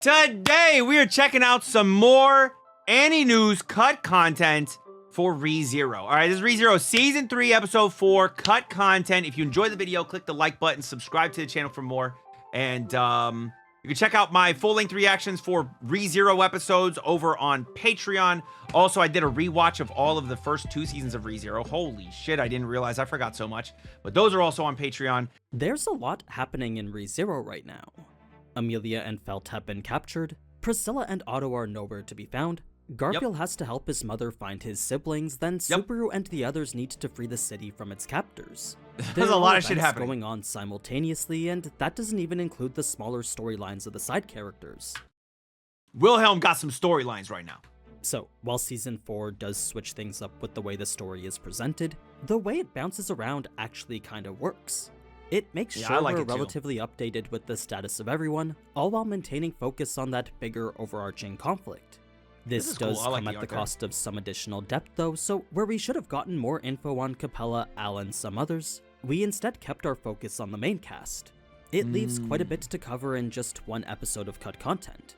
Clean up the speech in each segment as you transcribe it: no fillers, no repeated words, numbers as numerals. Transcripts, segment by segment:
Today, we are checking out some more AniNews cut content for ReZero. All right, this is ReZero Season 3, Episode 4, cut content. If you enjoyed the video, click the like button, subscribe to the channel for more. And you can check out my full-length reactions for ReZero episodes over on Patreon. Also, I did a rewatch of all of the first 2 seasons of ReZero. Holy shit, I didn't realize I forgot so much. But those are also on Patreon. There's a lot happening in ReZero right now. Amelia and Felt have been captured, Priscilla and Otto are nowhere to be found, Garfield has to help his mother find his siblings, then Subaru and the others need to free the city from its captors. There's a lot of shit happening going on simultaneously, and that doesn't even include the smaller storylines of the side characters. Wilhelm got some storylines right now. So, while Season 4 does switch things up with the way the story is presented, the way it bounces around actually kinda works. It makes sure we're relatively updated with the status of everyone, all while maintaining focus on that bigger overarching conflict. This does come at the cost of some additional depth though, so where we should have gotten more info on Capella, Al, and some others, we instead kept our focus on the main cast. It leaves quite a bit to cover in just one episode of cut content.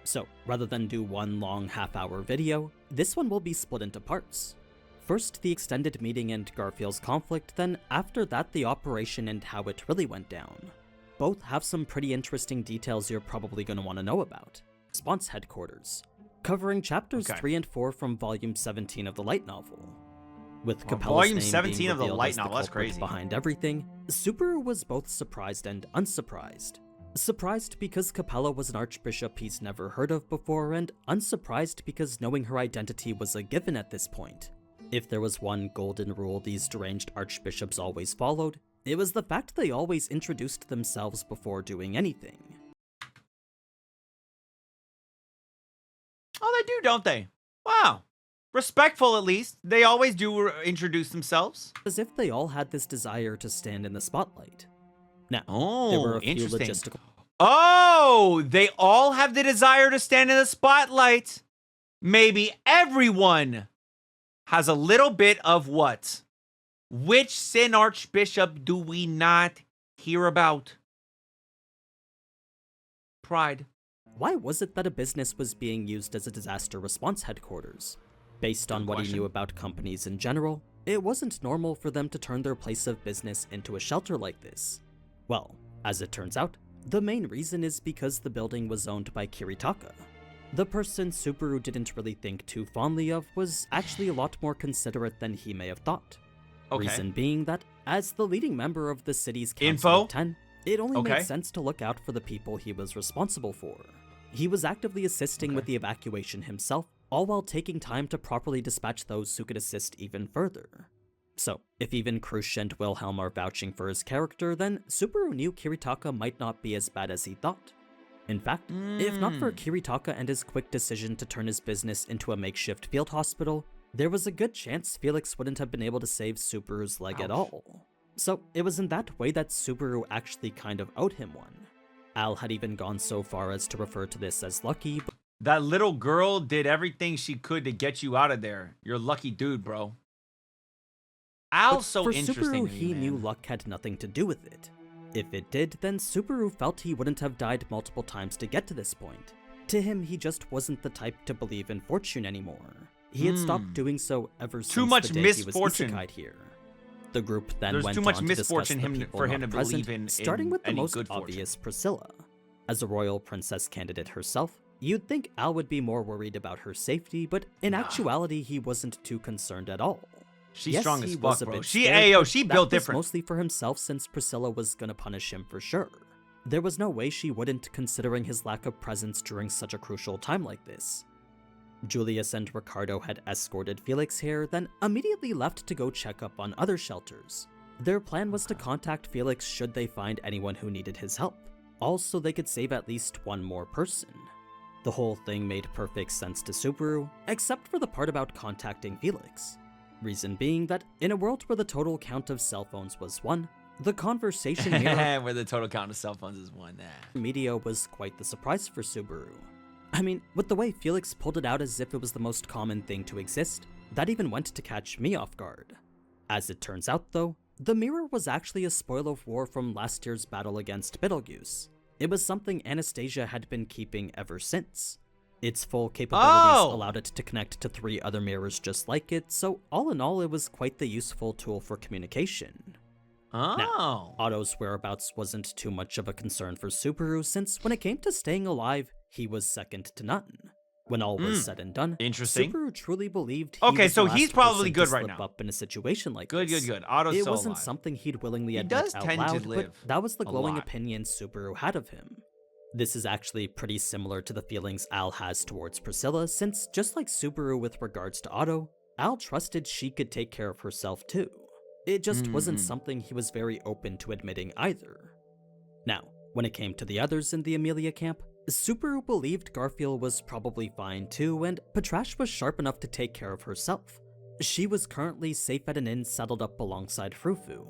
So, rather than do one long half-hour video, this one will be split into parts. First, the extended meeting and Garfield's conflict, then after that, the operation and how it really went down. Both have some pretty interesting details you're probably going to want to know about. Response Headquarters, covering chapters 3 and 4 from Volume 17 of the light novel. With Capella's Volume name 17 being of the revealed light as the novel, that's culprit crazy. Behind everything, Subaru was both surprised and unsurprised. Surprised because Capella was an archbishop he's never heard of before, and unsurprised because knowing her identity was a given at this point. If there was one golden rule these deranged archbishops always followed, it was the fact they always introduced themselves before doing anything. Oh, they do, don't they? Wow. Respectful, at least. They always do introduce themselves. As if they all had this desire to stand in the spotlight. Now, oh, there were a few interesting. logistical... Oh, they all have the desire to stand in the spotlight. Maybe everyone has a little bit of what? Which sin archbishop do we not hear about? Pride. Why was it that a business was being used as a disaster response headquarters? Based on what he knew about companies in general, it wasn't normal for them to turn their place of business into a shelter like this. Well, as it turns out, the main reason is because the building was owned by Kiritaka. The person Subaru didn't really think too fondly of was actually a lot more considerate than he may have thought. Reason being that, as the leading member of the city's Council of 10, it only made sense to look out for the people he was responsible for. He was actively assisting with the evacuation himself, all while taking time to properly dispatch those who could assist even further. So, if even Krush and Wilhelm are vouching for his character, then Subaru knew Kiritaka might not be as bad as he thought. In fact, if not for Kiritaka and his quick decision to turn his business into a makeshift field hospital, there was a good chance Felix wouldn't have been able to save Subaru's leg at all. So it was in that way that Subaru actually kind of owed him one. Al had even gone so far as to refer to this as lucky, but that little girl did everything she could to get you out of there. You're a lucky dude, bro. Al's so interesting for Subaru, he knew luck had nothing to do with it. If it did, then Subaru felt he wouldn't have died multiple times to get to this point. To him, he just wasn't the type to believe in fortune anymore. He had stopped doing so ever since the day he was isekai'd here. The group then went on to discuss the people not present, starting with the most obvious Priscilla. As a royal princess candidate herself, you'd think Al would be more worried about her safety, but in actuality, he wasn't too concerned at all. She's strong as fuck, bro. She built different. That was mostly for himself since Priscilla was gonna punish him for sure. There was no way she wouldn't, considering his lack of presence during such a crucial time like this. Julius and Ricardo had escorted Felix here, then immediately left to go check up on other shelters. Their plan was to contact Felix should they find anyone who needed his help, all so they could save at least one more person. The whole thing made perfect sense to Subaru, except for the part about contacting Felix. Reason being that, in a world where the total count of cell phones was 1, the conversation here where the total count of cell phones is 1, media was quite the surprise for Subaru. I mean, with the way Felix pulled it out as if it was the most common thing to exist, that even went to catch me off guard. As it turns out though, the mirror was actually a spoil of war from last year's battle against Betelgeuse. It was something Anastasia had been keeping ever since. Its full capabilities allowed it to connect to 3 other mirrors just like it, so all in all, it was quite the useful tool for communication. Now, Otto's whereabouts wasn't too much of a concern for Subaru, since when it came to staying alive, he was second to none. When all was said and done, Subaru truly believed he was so the he's last probably person good to right slip now. up in a situation like this. Good. Otto's It still wasn't alive. something he'd willingly He admit does out tend to loud, live but that was the a glowing lot. opinion Subaru had of him. This is actually pretty similar to the feelings Al has towards Priscilla, since just like Subaru with regards to Otto, Al trusted she could take care of herself too. It just wasn't something he was very open to admitting either. Now, when it came to the others in the Amelia camp, Subaru believed Garfield was probably fine too, and Patrash was sharp enough to take care of herself. She was currently safe at an inn settled up alongside Frufu.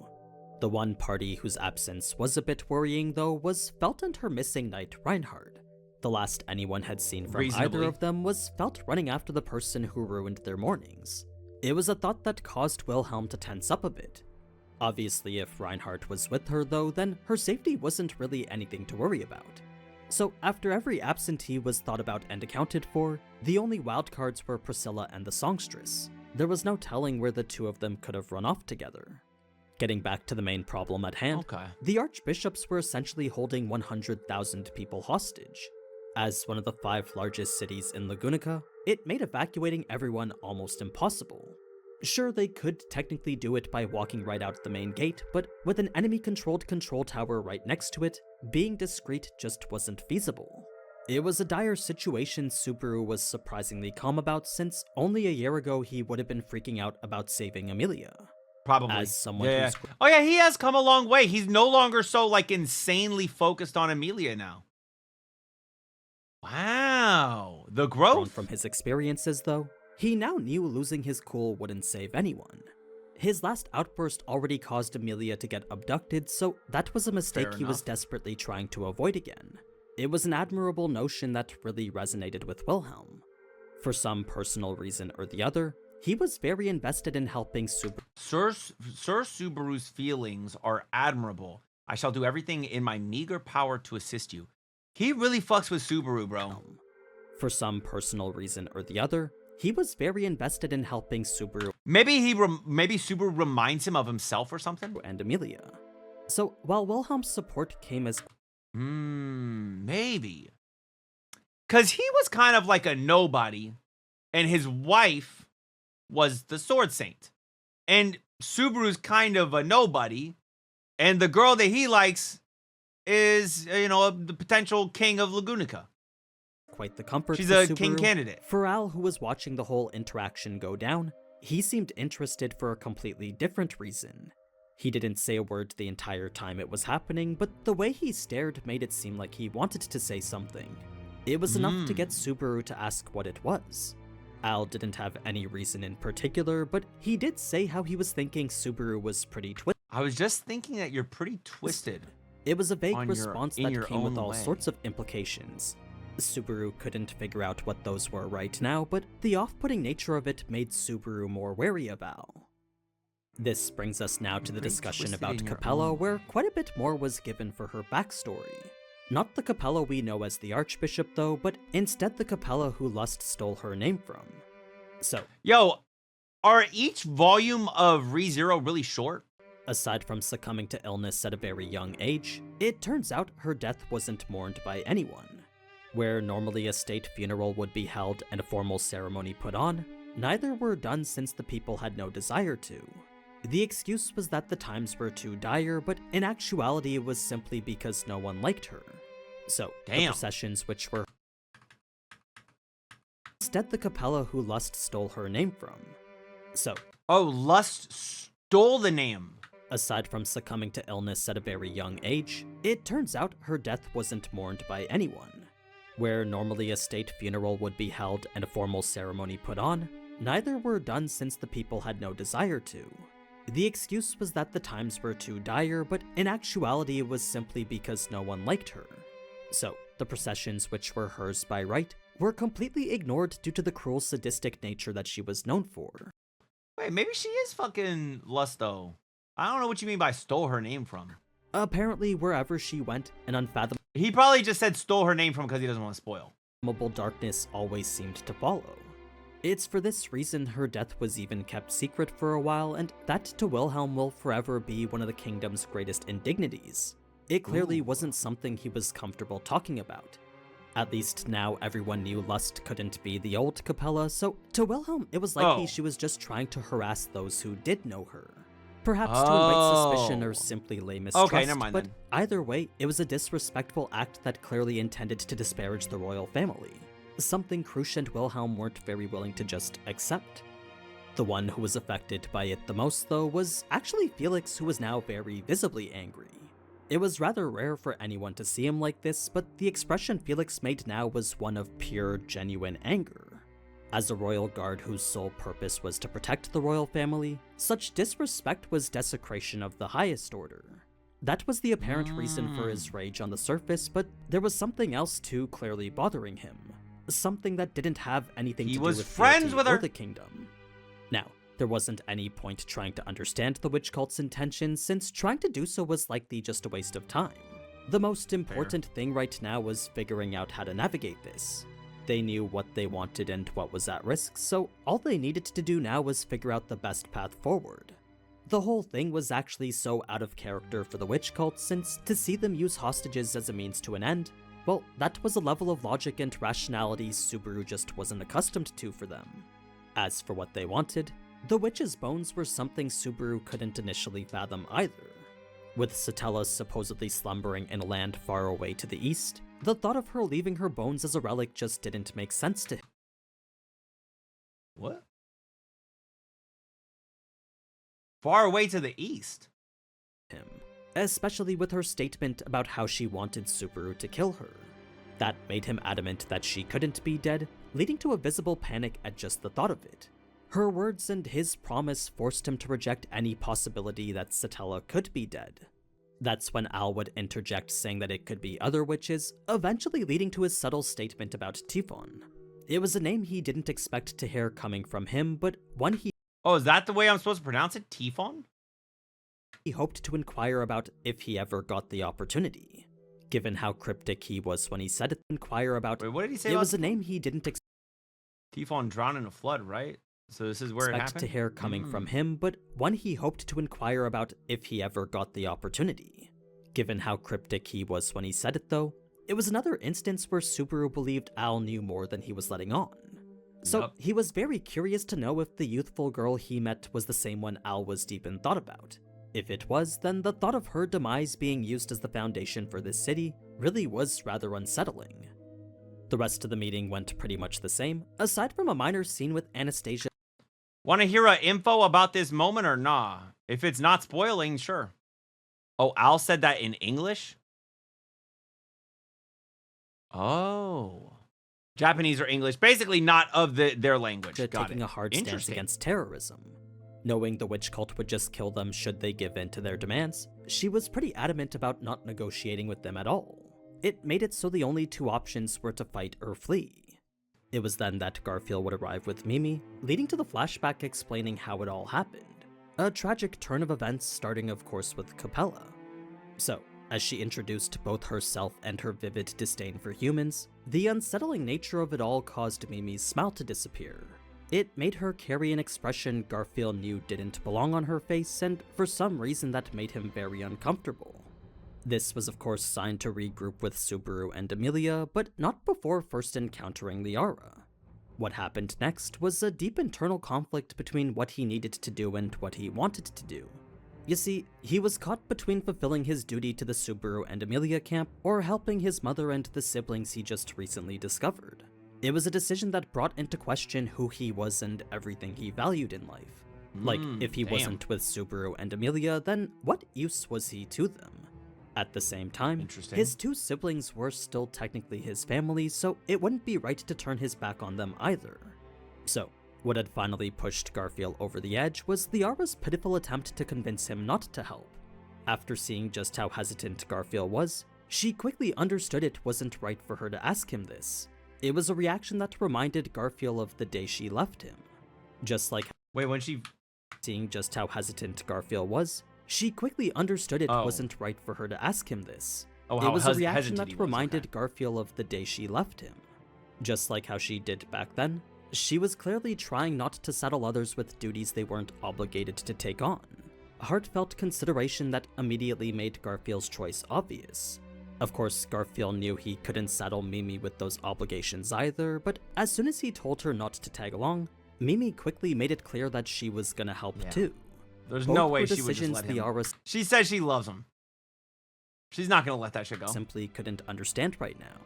The one party whose absence was a bit worrying though was Felt and her missing knight Reinhard. The last anyone had seen from either of them was Felt running after the person who ruined their mornings. It was a thought that caused Wilhelm to tense up a bit. Obviously, if Reinhardt was with her though, then her safety wasn't really anything to worry about. So after every absentee was thought about and accounted for, the only wildcards were Priscilla and the songstress. There was no telling where the 2 of them could have run off together. Getting back to the main problem at hand, the archbishops were essentially holding 100,000 people hostage. As one of the 5 largest cities in Lagunica, it made evacuating everyone almost impossible. Sure, they could technically do it by walking right out the main gate, but with an enemy-controlled control tower right next to it, being discreet just wasn't feasible. It was a dire situation Subaru was surprisingly calm about, since only a year ago he would have been freaking out about saving Amelia. Probably. As someone who's... Oh yeah, he has come a long way. He's no longer so like insanely focused on Amelia now. Wow, the growth. From his experiences though, he now knew losing his cool wouldn't save anyone. His last outburst already caused Amelia to get abducted, so that was a mistake he was desperately trying to avoid again. It was an admirable notion that really resonated with Wilhelm. For some personal reason or the other, he was very invested in helping Subaru. Sir Subaru's feelings are admirable. I shall do everything in my meager power to assist you. He really fucks with Subaru, bro. For some personal reason or the other, he was very invested in helping Subaru. Maybe Subaru reminds him of himself or something? And Amelia. So while Wilhelm's support came as... maybe. Because he was kind of like a nobody, and his wife was the Sword Saint. And Subaru's kind of a nobody, and the girl that he likes is, the potential king of Lagunica. Quite the comfort. She's for a Subaru. king candidate. For Al, who was watching the whole interaction go down, he seemed interested for a completely different reason. He didn't say a word the entire time it was happening, but the way he stared made it seem like he wanted to say something. It was enough to get Subaru to ask what it was. Al didn't have any reason in particular, but he did say how he was thinking Subaru was pretty twisted. I was just thinking that you're pretty twisted. It was a vague response that came with all way. sorts of implications. Subaru couldn't figure out what those were right now, but the off-putting nature of it made Subaru more wary of Al. This brings us now to the discussion about Capella, where quite a bit more was given for her backstory. Not the Capella we know as the Archbishop though, but instead the Capella who Lust stole her name from. So, yo, are each volume of ReZero really short? Aside from succumbing to illness at a very young age, it turns out her death wasn't mourned by anyone. Where normally a state funeral would be held and a formal ceremony put on, neither were done since the people had no desire to. The excuse was that the times were too dire, but in actuality it was simply because no one liked her. So, the processions which were... Instead the Capella who Lust stole her name from. So... Oh, Lust stole the name. Aside from succumbing to illness at a very young age, it turns out her death wasn't mourned by anyone. Where normally a state funeral would be held and a formal ceremony put on, neither were done since the people had no desire to. The excuse was that the times were too dire, but in actuality it was simply because no one liked her. So, the processions which were hers by right were completely ignored due to the cruel sadistic nature that she was known for. Wait, maybe she is fucking Lust though. I don't know what you mean by stole her name from. Apparently, wherever she went, an unfathomable He probably just said stole her name from because he doesn't want to spoil. darkness always seemed to follow. It's for this reason her death was even kept secret for a while, and that to Wilhelm will forever be one of the kingdom's greatest indignities. It clearly wasn't something he was comfortable talking about. At least now everyone knew Lust couldn't be the old Capella, so to Wilhelm it was likely she was just trying to harass those who did know her. Perhaps to invite suspicion or simply lay mistrust, okay, never mind but then. either way, it was a disrespectful act that clearly intended to disparage the royal family. Something Krusch and Wilhelm weren't very willing to just accept. The one who was affected by it the most, though, was actually Felix, who was now very visibly angry. It was rather rare for anyone to see him like this, but the expression Felix made now was one of pure, genuine anger. As a royal guard whose sole purpose was to protect the royal family, such disrespect was desecration of the highest order. That was the apparent reason for his rage on the surface, but there was something else too clearly bothering him. Something that didn't have anything to do with friends with her or the kingdom. Now, there wasn't any point trying to understand the witch cult's intentions, since trying to do so was likely just a waste of time. The most important thing right now was figuring out how to navigate this. They knew what they wanted and what was at risk, so all they needed to do now was figure out the best path forward. The whole thing was actually so out of character for the witch cult, since to see them use hostages as a means to an end, well, that was a level of logic and rationality Subaru just wasn't accustomed to for them. As for what they wanted, the witch's bones were something Subaru couldn't initially fathom either. With Satella supposedly slumbering in a land far away to the east, the thought of her leaving her bones as a relic just didn't make sense to him. What? Far away to the east? Especially with her statement about how she wanted Subaru to kill her. That made him adamant that she couldn't be dead, leading to a visible panic at just the thought of it. Her words and his promise forced him to reject any possibility that Satella could be dead. That's when Al would interject, saying that it could be other witches, eventually leading to his subtle statement about Tifon. It was a name he didn't expect to hear coming from him, but one he Oh, is that the way I'm supposed to pronounce it? Tifon? He hoped to inquire about if he ever got the opportunity. Given how cryptic he was when he said it, inquire about Wait, what did he say? It was a name he didn't Tifon drowned in a flood, right? So this is where it expect happened? to hear coming from him, but one he hoped to inquire about if he ever got the opportunity. Given how cryptic he was when he said it, though, it was another instance where Subaru believed Al knew more than he was letting on. So he was very curious to know if the youthful girl he met was the same one Al was deep in thought about. If it was, then the thought of her demise being used as the foundation for this city really was rather unsettling. The rest of the meeting went pretty much the same, aside from a minor scene with Anastasia. Want to hear info about this moment or nah? If it's not spoiling, sure. Oh, Al said that in English? Oh. Japanese or English, basically not of their language. Got taking it. a hard stance against terrorism. Knowing the witch cult would just kill them should they give in to their demands, she was pretty adamant about not negotiating with them at all. It made it so the only two options were to fight or flee. It was then that Garfield would arrive with Mimi, leading to the flashback explaining how it all happened. A tragic turn of events starting of course with Capella. So, as she introduced both herself and her vivid disdain for humans, the unsettling nature of it all caused Mimi's smile to disappear. It made her carry an expression Garfield knew didn't belong on her face, and for some reason that made him very uncomfortable. This was of course signed to regroup with Subaru and Amelia, but not before first encountering Liara. What happened next was a deep internal conflict between what he needed to do and what he wanted to do. You see, he was caught between fulfilling his duty to the Subaru and Amelia camp or helping his mother and the siblings he just recently discovered. It was a decision that brought into question who he was and everything he valued in life. Like, if he wasn't with Subaru and Amelia, then what use was he to them? At the same time, his two siblings were still technically his family, so it wouldn't be right to turn his back on them either. So, what had finally pushed Garfield over the edge was Liara's pitiful attempt to convince him not to help. After seeing just how hesitant Garfield was, she quickly understood it wasn't right for her to ask him this. It was a reaction that reminded Garfield of the day she left him. Just like when she seeing just how hesitant Garfield was, She quickly understood it Oh. wasn't right for her to ask him this. Oh, It how was a reaction hesitant he that was, reminded okay. Garfield of the day she left him. Just like how she did back then, she was clearly trying not to saddle others with duties they weren't obligated to take on. Heartfelt consideration that immediately made Garfield's choice obvious. Of course, Garfield knew he couldn't saddle Mimi with those obligations either, but as soon as he told her not to tag along, Mimi quickly made it clear that she was gonna help Yeah. too. There's Both no were way she would just decisions let the him. Aura She says she loves him. She's not gonna let that shit go. simply couldn't understand right now.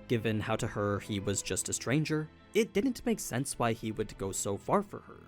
Given how to her he was just a stranger, it didn't make sense why he would go so far for her.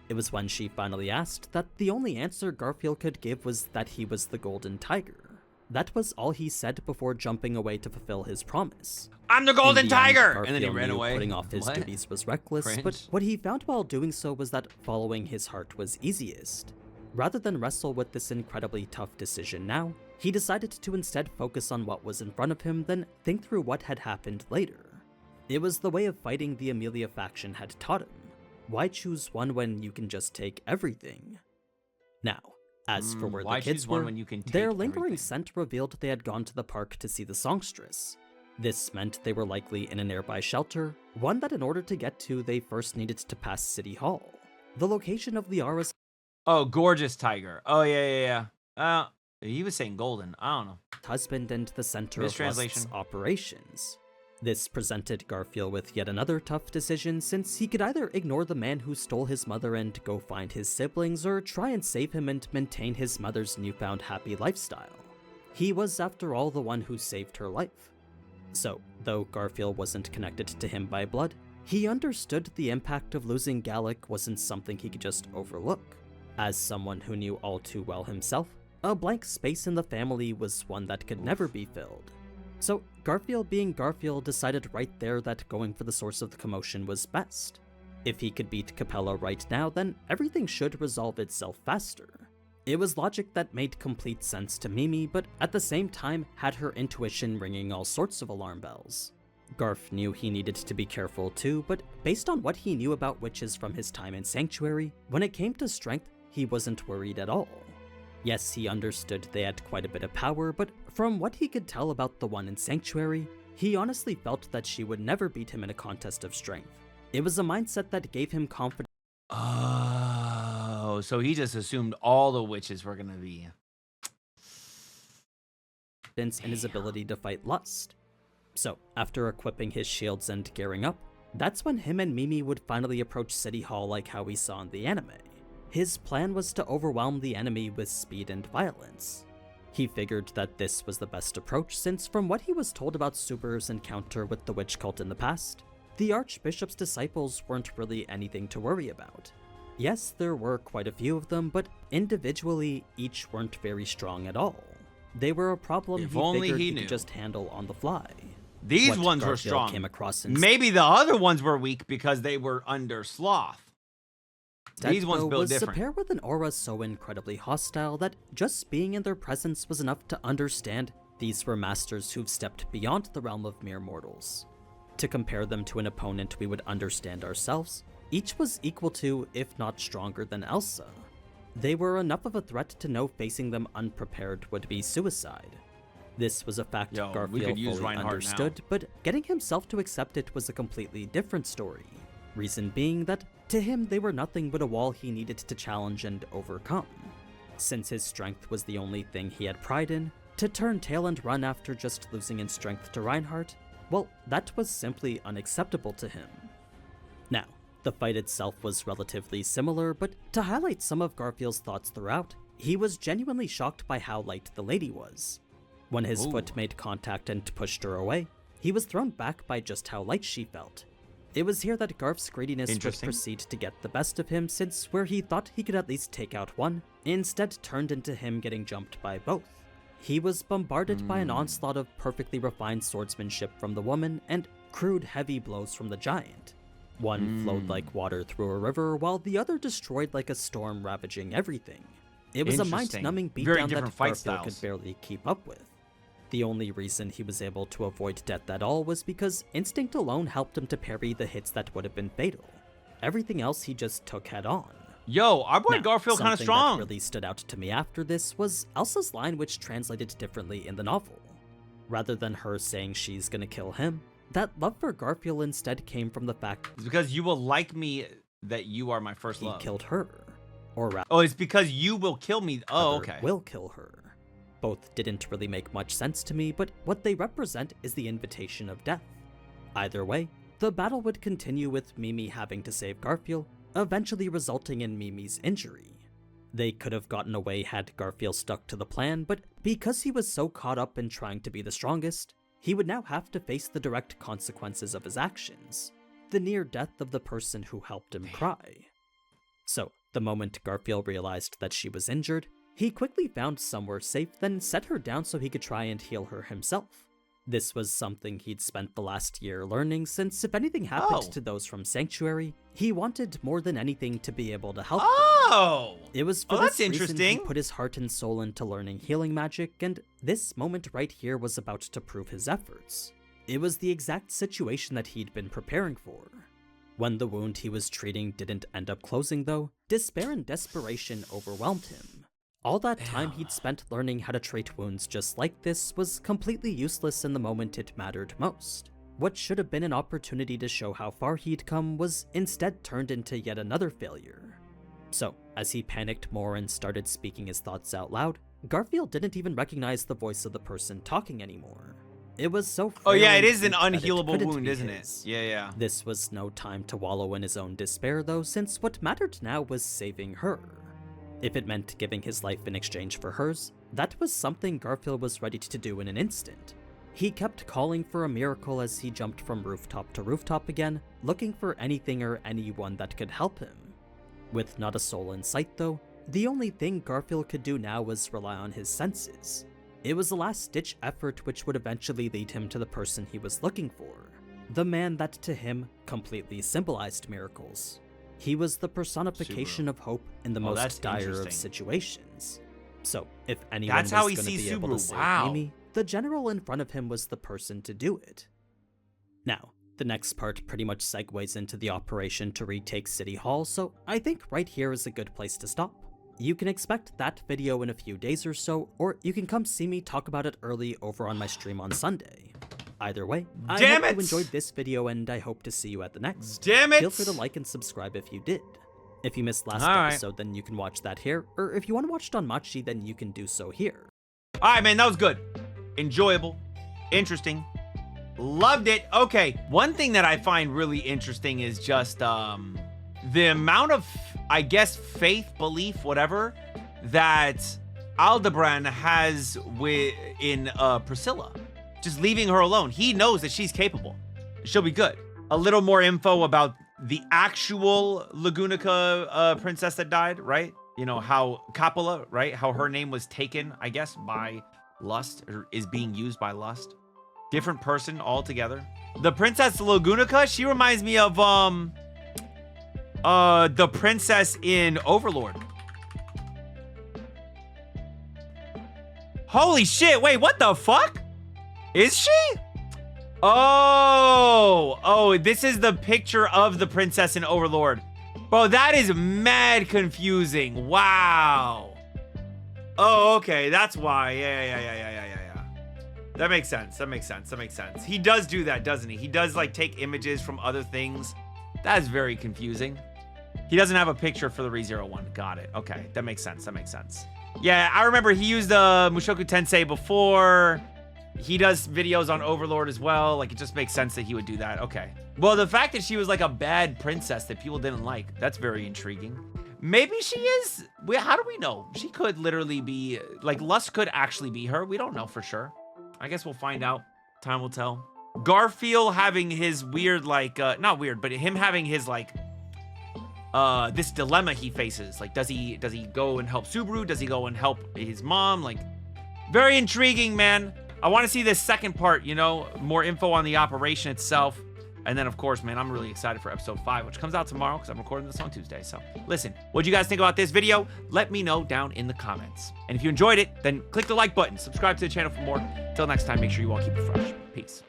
It was when she finally asked that the only answer Garfield could give was that he was the Golden Tiger. That was all he said before jumping away to fulfill his promise. I'm the Golden In the end, Tiger! And then he Garfield ran knew away. Putting off his What? duties was reckless, but Cringe. what he found while doing so was that following his heart was easiest. Rather than wrestle with this incredibly tough decision now, he decided to instead focus on what was in front of him, then think through what had happened later. It was the way of fighting the Amelia faction had taught him. Why choose one when you can just take everything? Now, as for where why the kids choose one were, when you can take their lingering everything? scent revealed they had gone to the park to see the songstress. This meant they were likely in a nearby shelter, one that in order to get to they first needed to pass City Hall. The location of the Aura's Oh, gorgeous tiger. Oh, yeah. He was saying golden. I don't know. husband and the center of Mistranslation. Lust's operations. This presented Garfield with yet another tough decision, since he could either ignore the man who stole his mother and go find his siblings, or try and save him and maintain his mother's newfound happy lifestyle. He was, after all, the one who saved her life. So, though Garfield wasn't connected to him by blood, he understood the impact of losing Gallic wasn't something he could just overlook. As someone who knew all too well himself, a blank space in the family was one that could never be filled. So, Garfield being Garfield decided right there that going for the source of the commotion was best. If he could beat Capella right now, then everything should resolve itself faster. It was logic that made complete sense to Mimi, but at the same time had her intuition ringing all sorts of alarm bells. Garf knew he needed to be careful too, but based on what he knew about witches from his time in Sanctuary, when it came to strength, he wasn't worried at all. Yes, he understood they had quite a bit of power, but from what he could tell about the one in Sanctuary, he honestly felt that she would never beat him in a contest of strength. It was a mindset that gave him confidence Oh, so he just assumed all the witches were gonna be. in his ability to fight lust. So, after equipping his shields and gearing up, that's when him and Mimi would finally approach City Hall like how we saw in the anime. His plan was to overwhelm the enemy with speed and violence. He figured that this was the best approach since from what he was told about Subaru's encounter with the witch cult in the past, the Archbishop's disciples weren't really anything to worry about. Yes, there were quite a few of them, but individually, each weren't very strong at all. They were a problem If he only figured he he knew. could just handle on the fly. These What ones were Garfield strong. Came across Maybe the other ones were weak because they were under sloth. These ones though, built was different. a pair with an aura so incredibly hostile that just being in their presence was enough to understand these were masters who've stepped beyond the realm of mere mortals. To compare them to an opponent we would understand ourselves, each was equal to, if not stronger than Elsa. They were enough of a threat to know facing them unprepared would be suicide. This was a fact Yo, we Garfield could use fully Reinhardt now. understood, but getting himself to accept it was a completely different story. Reason being that, to him, they were nothing but a wall he needed to challenge and overcome. Since his strength was the only thing he had pride in, to turn tail and run after just losing in strength to Reinhardt, well, that was simply unacceptable to him. Now, the fight itself was relatively similar, but to highlight some of Garfield's thoughts throughout, he was genuinely shocked by how light the lady was. When his foot made contact and pushed her away, he was thrown back by just how light she felt. It was here that Garf's greediness would Interesting. proceed to get the best of him, since where he thought he could at least take out one, instead turned into him getting jumped by both. He was bombarded by an onslaught of perfectly refined swordsmanship from the woman and crude heavy blows from the giant. One flowed like water through a river, while the other destroyed like a storm ravaging everything. It was a Interesting. mind-numbing Very beatdown different that fight Garfield styles. could barely keep up with. The only reason he was able to avoid death at all was because instinct alone helped him to parry the hits that would have been fatal. Everything else he just took head on. Yo, our boy Now, Garfield kind of something strong. that really stood out to me after this was Elsa's line, which translated differently in the novel. Rather than her saying she's gonna kill him, that love for Garfield instead came from the fact It's because you will like me that you are my first he love. killed her. Or rather, Oh, it's because you will kill me. Oh, okay. will kill her. Both didn't really make much sense to me, but what they represent is the invitation of death. Either way, the battle would continue with Mimi having to save Garfield, eventually resulting in Mimi's injury. They could have gotten away had Garfield stuck to the plan, but because he was so caught up in trying to be the strongest, he would now have to face the direct consequences of his actions, the near death of the person who helped him cry. So, the moment Garfield realized that she was injured, he quickly found somewhere safe, then set her down so he could try and heal her himself. This was something he'd spent the last year learning, since if anything happened to those from Sanctuary, he wanted more than anything to be able to help them. Oh! It was for that's this reason interesting. he put his heart and soul into learning healing magic, and this moment right here was about to prove his efforts. It was the exact situation that he'd been preparing for. When the wound he was treating didn't end up closing though, despair and desperation overwhelmed him. All that time he'd spent learning how to treat wounds just like this was completely useless in the moment it mattered most. What should have been an opportunity to show how far he'd come was instead turned into yet another failure. So, as he panicked more and started speaking his thoughts out loud, Garfield didn't even recognize the voice of the person talking anymore. It was so Oh yeah, frail it and is an weak that it unhealable couldn't wound, be isn't it? his. Yeah. This was no time to wallow in his own despair though, since what mattered now was saving her. If it meant giving his life in exchange for hers, that was something Garfield was ready to do in an instant. He kept calling for a miracle as he jumped from rooftop to rooftop again, looking for anything or anyone that could help him. With not a soul in sight though, the only thing Garfield could do now was rely on his senses. It was a last-ditch effort which would eventually lead him to the person he was looking for, the man that to him completely symbolized miracles. He was the personification of hope in the most dire of situations. So, if anyone That's how was he going to sees be able to Subaru. save Wow. Mimi, the general in front of him was the person to do it. Now, the next part pretty much segues into the operation to retake City Hall, so I think right here is a good place to stop. You can expect that video in a few days or so, or you can come see me talk about it early over on my stream on Sunday. Either way, I hope you enjoyed this video and I hope to see you at the next. Damn it! Feel free to like and subscribe if you did. If you missed last episode, then you can watch that here, or if you want to watch Danmachi, then you can do so here. Alright, man, that was good. Enjoyable. Interesting. Loved it. Okay, one thing that I find really interesting is just the amount of, I guess, faith, belief, whatever, that Aldebaran has in Priscilla. Just leaving her alone. He knows that she's capable. She'll be good. A little more info about the actual Lagunica princess that died, right? You know, how Coppola, right? How her name was taken, I guess, by Lust, or is being used by Lust. Different person altogether. The Princess Lagunica, she reminds me of, the princess in Overlord. Holy shit, wait, what the fuck? Is she? Oh, this is the picture of the princess in Overlord. Bro, that is mad confusing. Wow. Oh, okay, that's why. Yeah. That makes sense. He does do that, doesn't he? He does, like, take images from other things. That is very confusing. He doesn't have a picture for the ReZero one. Got it. Okay, that makes sense. Yeah, I remember he used the Mushoku Tensei before. He does videos on Overlord as well. Like, it just makes sense that he would do that. Okay. Well, the fact that she was like a bad princess that people didn't like, that's very intriguing. Maybe she is. How do we know? She could literally be, like, Lust could actually be her. We don't know for sure. I guess we'll find out. Time will tell. Garfield having his weird, like, not weird, but him having his, like, this dilemma he faces. Like, does he go and help Subaru? Does he go and help his mom? Like, very intriguing, man. I want to see this second part, you know, more info on the operation itself. And then, of course, man, I'm really excited for episode 5, which comes out tomorrow because I'm recording this on Tuesday. So, listen, what do you guys think about this video? Let me know down in the comments. And if you enjoyed it, then click the like button, subscribe to the channel for more. Till next time, make sure you all keep it fresh. Peace.